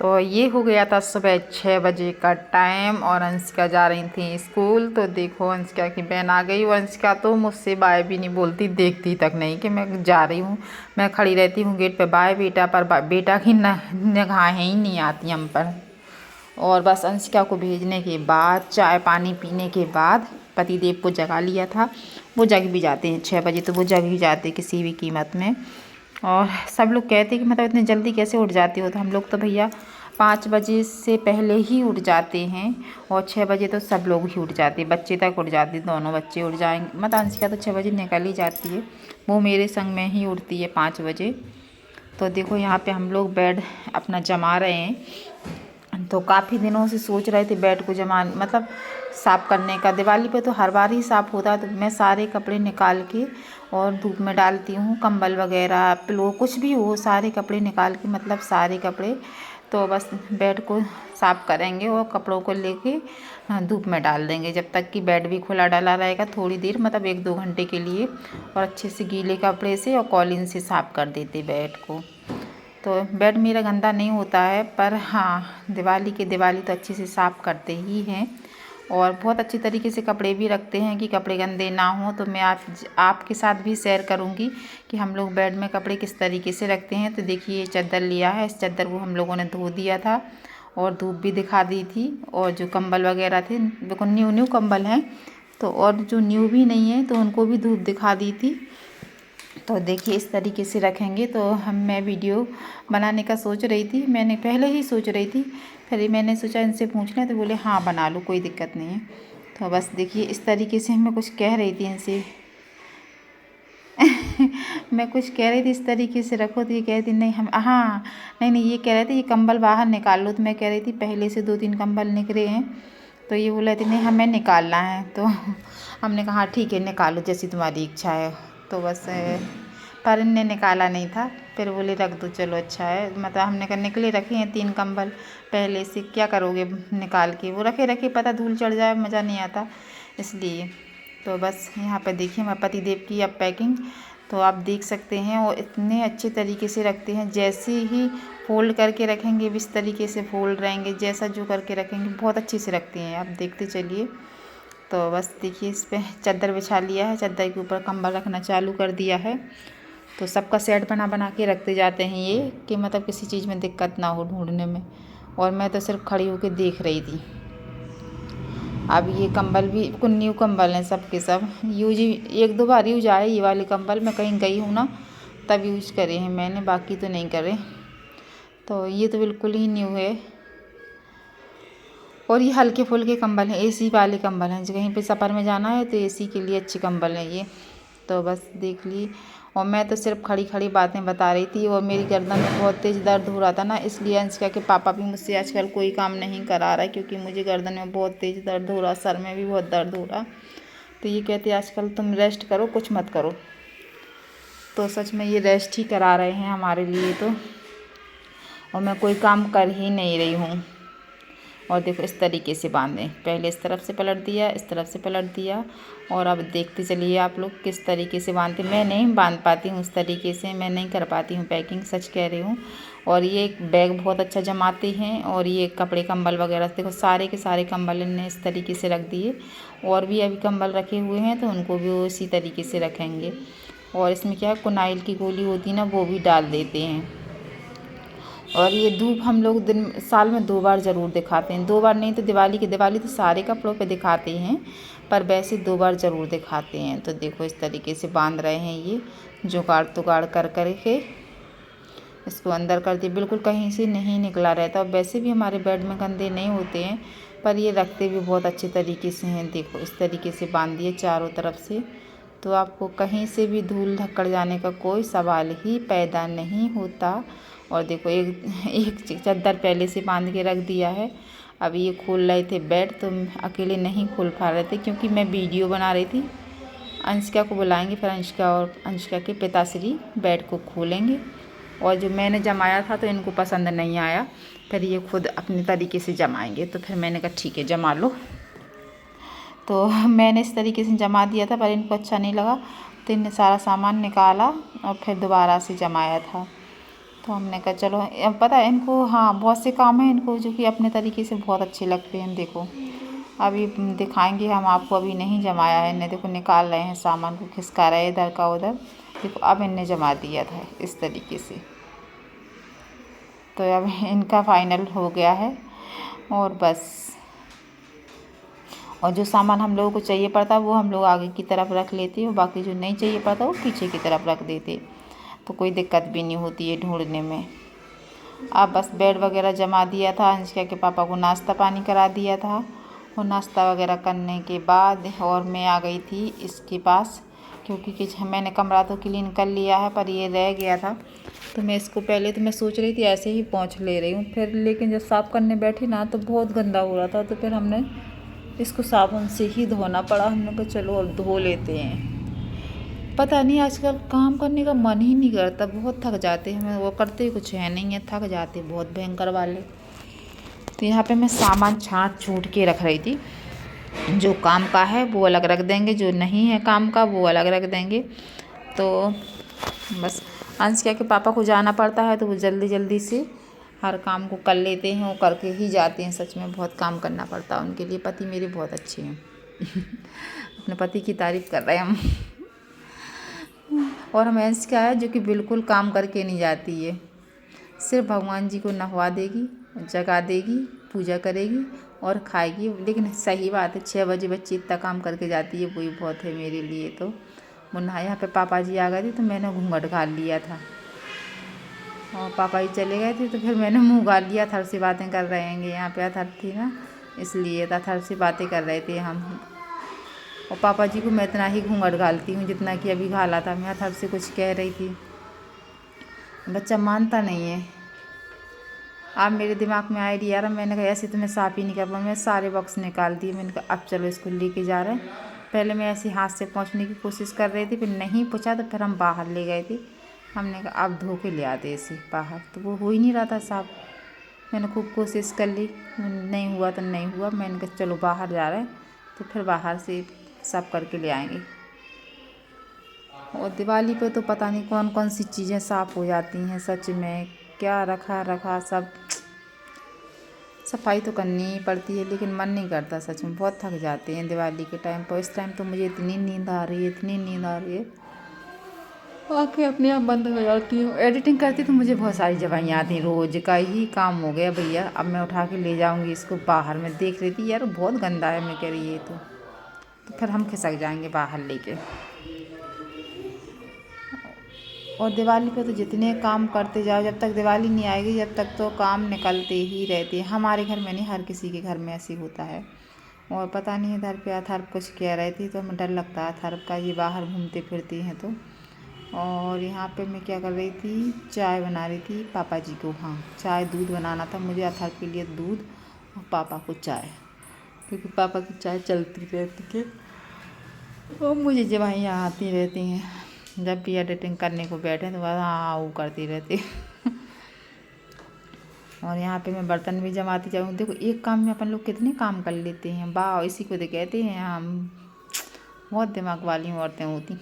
तो ये हो गया था सुबह 6 बजे का टाइम और अंशिका जा रही थी स्कूल। तो देखो अंशिका की बहन आ गई और अंशिका तो मुझसे बाय भी नहीं बोलती, देखती तक नहीं कि मैं जा रही हूँ। मैं खड़ी रहती हूँ गेट पे, बाय बेटा, पर बेटा की निगाहें ही नहीं आती हम पर। और बस अंशिका को भेजने के बाद चाय पानी पीने के बाद पतिदेव को जगा लिया था। वो जग भी जाते हैं 6 बजे, तो वो जग ही जाते किसी भी कीमत में। और सब लोग कहते कि मतलब इतनी जल्दी कैसे उठ जाते हो, तो हम लोग तो भैया 5 बजे से पहले ही उठ जाते हैं और 6 बजे तो सब लोग ही उठ जाते, बच्चे तक उठ जाते, दोनों बच्चे उठ जाएंगे। मतलब अंशिका तो 6 बजे निकल ही जाती है, वो मेरे संग में ही उठती है 5 बजे। तो देखो यहाँ पे हम लोग बेड अपना जमा रहे हैं। तो काफ़ी दिनों से सोच रहे थे बेड को जमा मतलब साफ़ करने का। दिवाली पे तो हर बार ही साफ़ होता है, तो मैं सारे कपड़े निकाल के और धूप में डालती हूँ, कंबल वगैरह पिलो कुछ भी हो सारे कपड़े निकाल के, मतलब सारे कपड़े। तो बस बेड को साफ़ करेंगे और कपड़ों को लेके धूप में डाल देंगे, जब तक कि बेड भी खुला डाला रहेगा थोड़ी देर, मतलब 1-2 घंटे के लिए। और अच्छे से गीले कपड़े से और कॉलिन से साफ़ कर देते बेड को। तो बेड मेरा गंदा नहीं होता है, पर हाँ दिवाली तो अच्छे से साफ़ करते ही हैं और बहुत अच्छी तरीके से कपड़े भी रखते हैं कि कपड़े गंदे ना हों। तो मैं आपके साथ भी शेयर करूंगी कि हम लोग बेड में कपड़े किस तरीके से रखते हैं। तो देखिए ये चादर लिया है, इस चादर को हम लोगों ने धो दिया था और धूप भी दिखा दी थी। और जो कंबल वगैरह थे देखो न्यू कंबल हैं, तो और जो न्यू भी नहीं है तो उनको भी धूप दिखा दी थी। तो देखिए इस तरीके से रखेंगे। तो मैं वीडियो बनाने का सोच रही थी, मैंने पहले ही सोच रही थी, फिर मैंने सोचा इनसे पूछना, तो बोले हाँ बना लो कोई दिक्कत नहीं है। तो बस देखिए इस तरीके से मैं कुछ कह रही थी इनसे मैं कुछ कह रही थी इस तरीके से रखो, तो ये कह रही थी नहीं हम हाँ नहीं ये कह रहे थे ये कंबल बाहर निकाल लो। तो मैं कह रही थी पहले से 2-3 कंबल निकले हैं, तो ये बोला थी नहीं हमें निकालना है। तो हमने कहा ठीक है निकालो जैसी तुम्हारी इच्छा है। तो बस पर इनने निकाला नहीं था, फिर बोले रख दो चलो अच्छा है। मतलब हमने कहा निकले रखे हैं 3 कंबल पहले से, क्या करोगे निकाल के, वो रखे पता धूल चढ़ जाए मज़ा नहीं आता इसलिए। तो बस यहाँ पे देखिए हमारे पतिदेव की अब पैकिंग तो आप देख सकते हैं, और इतने अच्छे तरीके से रखते हैं, जैसे ही फोल्ड करके रखेंगे इस तरीके से फोल्ड रहेंगे, जैसा जो करके रखेंगे बहुत अच्छे से रखते हैं, आप देखते चलिए। तो बस देखिए इस पर चादर बिछा लिया है, चादर के ऊपर कंबल रखना चालू कर दिया है। तो सबका सेट बना के रखते जाते हैं ये, कि मतलब किसी चीज़ में दिक्कत ना हो ढूंढने में। और मैं तो सिर्फ खड़ी होकर देख रही थी। अब ये कंबल भी न्यू कंबल हैं सब के सब, यूज 1-2 बार यूज आए ये वाले कंबल, मैं कहीं गई हूँ ना तब यूज करे हैं मैंने, बाकी तो नहीं करे। तो ये तो बिल्कुल ही न्यू है। और ये हल्के फुल्के कंबल हैं, एसी वाले कंबल हैं, जो कहीं पे सफ़र में जाना है तो एसी के लिए अच्छे कंबल हैं ये। तो बस देख ली। और मैं तो सिर्फ खड़ी बातें बता रही थी, और मेरी गर्दन में बहुत तेज़ दर्द हो रहा था ना, इसलिए अंशिका के पापा भी मुझसे आजकल कोई काम नहीं करा रहा है, क्योंकि मुझे गर्दन में बहुत तेज़ दर्द हो रहा, सर में भी बहुत दर्द हो रहा। तो ये कहते आजकल तुम रेस्ट करो, कुछ मत करो। तो सच में ये रेस्ट ही करा रहे हैं हमारे लिए तो, और मैं कोई काम कर ही नहीं रही हूँ। और देखो इस तरीके से बांधें, पहले इस तरफ से पलट दिया, इस तरफ से पलट दिया, और अब देखते चलिए आप लोग किस तरीके से बांधते। मैं नहीं बांध पाती हूँ इस तरीके से, मैं नहीं कर पाती हूँ पैकिंग, सच कह रही हूँ। और ये बैग बहुत अच्छा जमाते हैं, और ये कपड़े कंबल वगैरह देखो सारे के सारे कंबल इनने इस तरीके से रख दिए। और भी अभी कंबल रखे हुए हैं तो उनको भी उसी तरीके से रखेंगे। और इसमें क्या है कुनाइल की गोली होती ना, वो भी डाल देते हैं। और ये धूप हम लोग साल में 2 बार ज़रूर दिखाते हैं, 2 बार नहीं तो दिवाली तो सारे कपड़ों पे दिखाते हैं, पर वैसे 2 बार ज़रूर दिखाते हैं। तो देखो इस तरीके से बांध रहे हैं, ये जुगाड़ तुगाड़ कर के इसको अंदर कर दिए, बिल्कुल कहीं से नहीं निकला रहता। और वैसे भी हमारे बेड में गंदे नहीं होते हैं, पर ये रखते भी बहुत अच्छे तरीके से हैं। देखो इस तरीके से बांध दिए चारों तरफ से, तो आपको कहीं से भी धूल धक्कड़ जाने का कोई सवाल ही पैदा नहीं होता। और देखो एक चादर पहले से बांध के रख दिया है। अब ये खोल रहे थे बेड, तो अकेले नहीं खोल पा रहे थे क्योंकि मैं वीडियो बना रही थी। अंशिका को बुलाएंगे, फिर अंशिका के पिताश्री बेड को खोलेंगे। और जो मैंने जमाया था तो इनको पसंद नहीं आया, फिर ये खुद अपने तरीके से जमाएंगे। तो फिर मैंने कहा ठीक है जमा लो। तो मैंने इस तरीके से जमा दिया था, पर इनको अच्छा नहीं लगा, तो इनने सारा सामान निकाला और फिर दोबारा से जमाया था। तो हमने कहा चलो, अब पता है इनको, हाँ बहुत से काम हैं इनको जो कि अपने तरीके से बहुत अच्छे लगते हैं। देखो अभी दिखाएंगे हम आपको, अभी नहीं जमाया है इन्हें। देखो निकाल रहे हैं सामान को, खिसका रहे इधर का उधर। देखो अब इनने जमा दिया था इस तरीके से। तो अब इनका फाइनल हो गया है और बस। और जो सामान हम लोगों को चाहिए पड़ता है वो हम लोग आगे की तरफ रख लेते और बाकी जो नहीं चाहिए पड़ता वो पीछे की तरफ रख देते, तो कोई दिक्कत भी नहीं होती है ढूंढने में। अब बस बेड वगैरह जमा दिया था, अंशिका के पापा को नाश्ता पानी करा दिया था और नाश्ता वगैरह करने के बाद और मैं आ गई थी इसके पास, क्योंकि मैंने कमरा तो क्लीन कर लिया है पर ये रह गया था। तो मैं इसको पहले तो मैं सोच रही थी ऐसे ही पोंछ ले रही हूँ, फिर लेकिन जब साफ़ करने बैठी ना तो बहुत गंदा हो रहा था, तो फिर हमने इसको साबुन से ही धोना पड़ा। हमने कहा चलो अब धो लेते हैं। पता नहीं आजकल काम करने का मन ही नहीं करता, बहुत थक जाते हैं। वो करते कुछ है नहीं है, थक जाते बहुत भयंकर वाले। तो यहाँ पे मैं सामान छाँट छूट के रख रही थी, जो काम का है वो अलग रख देंगे, जो नहीं है काम का वो अलग रख देंगे। तो बस अंशिका के पापा को जाना पड़ता है तो वो जल्दी जल्दी से हर काम को कर लेते हैं, वो करके ही जाते हैं। सच में बहुत काम करना पड़ता है उनके लिए। पति मेरे बहुत अच्छे हैं अपने पति की तारीफ़ कर रहे हैं हम और हम अंशिका है जो कि बिल्कुल काम करके नहीं जाती है, सिर्फ भगवान जी को नहवा देगी, जगा देगी, पूजा करेगी और खाएगी। लेकिन सही बात है 6 बजे बच्ची इतना काम करके जाती है, वही बहुत है मेरे लिए। तो मुन्ना यहाँ पे पापा जी आ गए थे तो मैंने घूंघट घाल लिया था और पापा जी चले गए थे तो फिर मैंने मुँह गाल लिया। अथर्व से बातें कर रहे हैं, यहाँ पे अथर्व थी ना इसलिए अथर्व से बातें कर रहे थे हम। और पापा जी को मैं इतना ही घूंघट घालती हूँ जितना कि अभी घाला था। मैं अथर्व से कुछ कह रही थी, बच्चा मानता नहीं है। अब मेरे दिमाग में आइडिया आ रहा, मैंने कहा ऐसे तो मैं साफ़ ही नहीं कर पाऊँ। मैं सारे बॉक्स निकाल दिए, मैंने कहा अब चलो इसको लेके जा रहे हैं। पहले मैं ऐसे हाथ से पहुँचने की कोशिश कर रही थी, फिर नहीं पूछा तो फिर हम बाहर ले गए थे। हमने कहा अब धो के ले आते इसे बाहर, तो वो हो ही नहीं रहा था साफ़। मैंने खूब कोशिश कर ली, नहीं हुआ तो नहीं हुआ। मैंने कहा चलो बाहर जा रहे हैं तो फिर बाहर से साफ़ करके ले आएंगे। और दिवाली पे तो पता नहीं कौन कौन सी चीज़ें साफ़ हो जाती हैं। सच में क्या रखा सब सफाई तो करनी ही पड़ती है, लेकिन मन नहीं करता। सच में बहुत थक जाते हैं दिवाली के टाइम पर। इस टाइम तो मुझे इतनी नींद आ रही है, इतनी नींद आ रही है, आँखें अपने आप बंद हो जाती हूँ। एडिटिंग करती तो मुझे बहुत सारी दवाइयाँ आती हैं, रोज़ का ही काम हो गया भैया। अब मैं उठा के ले जाऊँगी इसको बाहर। मैं देख रही थी यार बहुत गंदा है, मैं कह रही ये तो फिर हम खिसक जाएंगे बाहर लेके। और दिवाली पे तो जितने काम करते जाओ, जब तक दिवाली नहीं आएगी जब तक तो काम निकलते ही रहते हैं। हमारे घर में नहीं, हर किसी के घर में ऐसे होता है। और पता नहीं इधर पे अथर्व कुछ कह रहे थे तो हमें डर लगता है अथर्व का, ये बाहर घूमते फिरती हैं तो। और यहाँ पे मैं क्या कर रही थी, चाय बना रही थी पापा जी को। हाँ चाय दूध बनाना था मुझे, अथर्व के लिए दूध और पापा को चाय, क्योंकि पापा की चाय चलती रहती है और मुझे दवाइयाँ आती रहती हैं। जब भी एडिटिंग करने को बैठे तो बस हाँ वो करती रहती और यहाँ पे मैं बर्तन भी जमाती जाऊँ। देखो एक काम में अपन लोग कितने काम कर लेते हैं, वाह इसी को तो कहते हैं हम बहुत दिमाग वाली औरतें होती।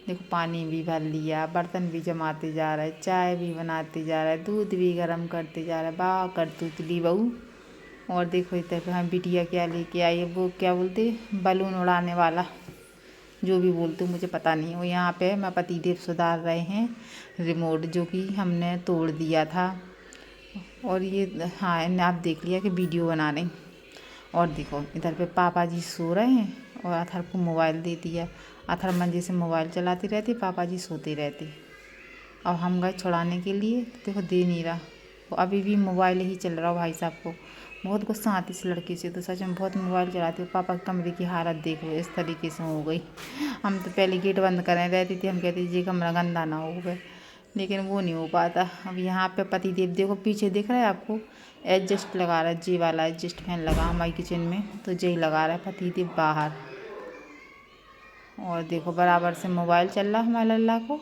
देखो पानी भी भर लिया, बर्तन भी जमाते जा रहे, चाय भी बनाते जा रहे, दूध भी गर्म करते जा रहे, वाह करतूतली बहू। और देखो इधर हाँ बिटिया क्या लेके आई है, वो क्या बोलते बलून उड़ाने वाला, जो भी बोलते मुझे पता नहीं। वो यहाँ पे मैं पतिदेव सुधार रहे हैं रिमोट, जो कि हमने तोड़ दिया था। और ये हाँ इन्हें आप देख लिया कि वीडियो बना रही। और देखो इधर पे पापा जी सो रहे हैं और अथर्व को मोबाइल दे दिया। अथर्व मंजे से मोबाइल चलाती रहती, पापा जी सोते रहते। अब हम गए छुड़ाने के लिए तो देखो दे नहीं रहा, वो अभी भी मोबाइल ही चल रहा हो। भाई साहब को बहुत गुस्सा आती इस लड़की से, तो सच में बहुत मोबाइल चलाती है। पापा के कमरे की हालत देख लो इस तरीके से हो गई। हम तो पहले गेट बंद करें रहती थी, हम कहते ये कमरा गंदा ना हो गए, लेकिन वो नहीं हो पाता। अब यहाँ पे पतिदेव देखो पीछे दिख रहा है आपको, एडजस्ट लगा रहा है, जी वाला एडजस्ट फैन लगा हमारी किचन में, तो जी लगा रहा है पतिदेव बाहर। और देखो बराबर से मोबाइल चल रहा है हमारे लल्ला को,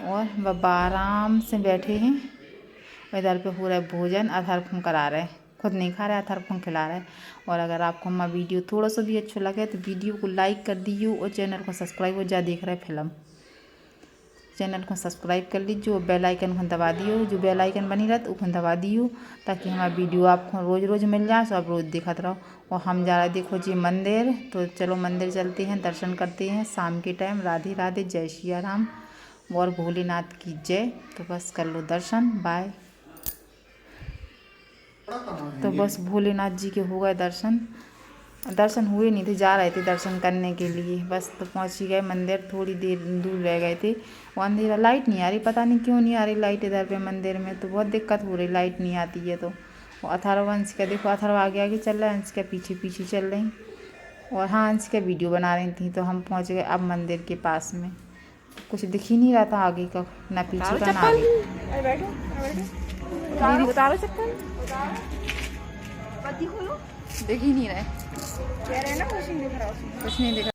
और बाबा आराम से बैठे हैं। इधर पे हो रहा है भोजन, अथर्व को करा रहे हैं, खुद नहीं खा रहा है, अथर्व को खिला रहा है। और अगर आपको हमारा वीडियो थोड़ा सा भी अच्छा लगे तो वीडियो को लाइक कर दीजिए और चैनल को सब्सक्राइब हो जा देख रहे फिल्म। चैनल को सब्सक्राइब कर लीजिए, बेल आइकन को दबा दियो, जो बेल आइकन बनी रहत वो दबा दियो, ताकि हमारा वीडियो आपको रोज़ रोज़ मिल जाए, सब रोज़ दिखत रहो। और हम जा रहे देखो जी मंदिर, तो चलो मंदिर चलते हैं, दर्शन करते हैं शाम के टाइम। राधे राधे, जय सिया राम और भोलेनाथ की जय। तो बस कर लो दर्शन, बाय। तो बस भोलेनाथ जी के हो गए दर्शन हुए नहीं थे, जा रहे थे दर्शन करने के लिए, बस तो पहुंच ही गए मंदिर। थोड़ी देर दूर रह गए थे, वो अंधेरा, लाइट नहीं आ रही, पता नहीं क्यों नहीं आ रही लाइट इधर पे मंदिर में, तो बहुत दिक्कत हो रही, लाइट नहीं आती है। तो अथर्व अंशिका देखो, अथर्व आगे आगे चल रहा है, अंशिका पीछे पीछे चल रही। और हाँ, अंशिका वीडियो बना रही थी। तो हम पहुँच गए अब मंदिर के पास में, कुछ दिख ही नहीं रहा था आगे का, ना पीछे का ना आगे। दीदी उतारो चप्पल, दिख ही नहीं रहे, कुछ नहीं दिख रहा।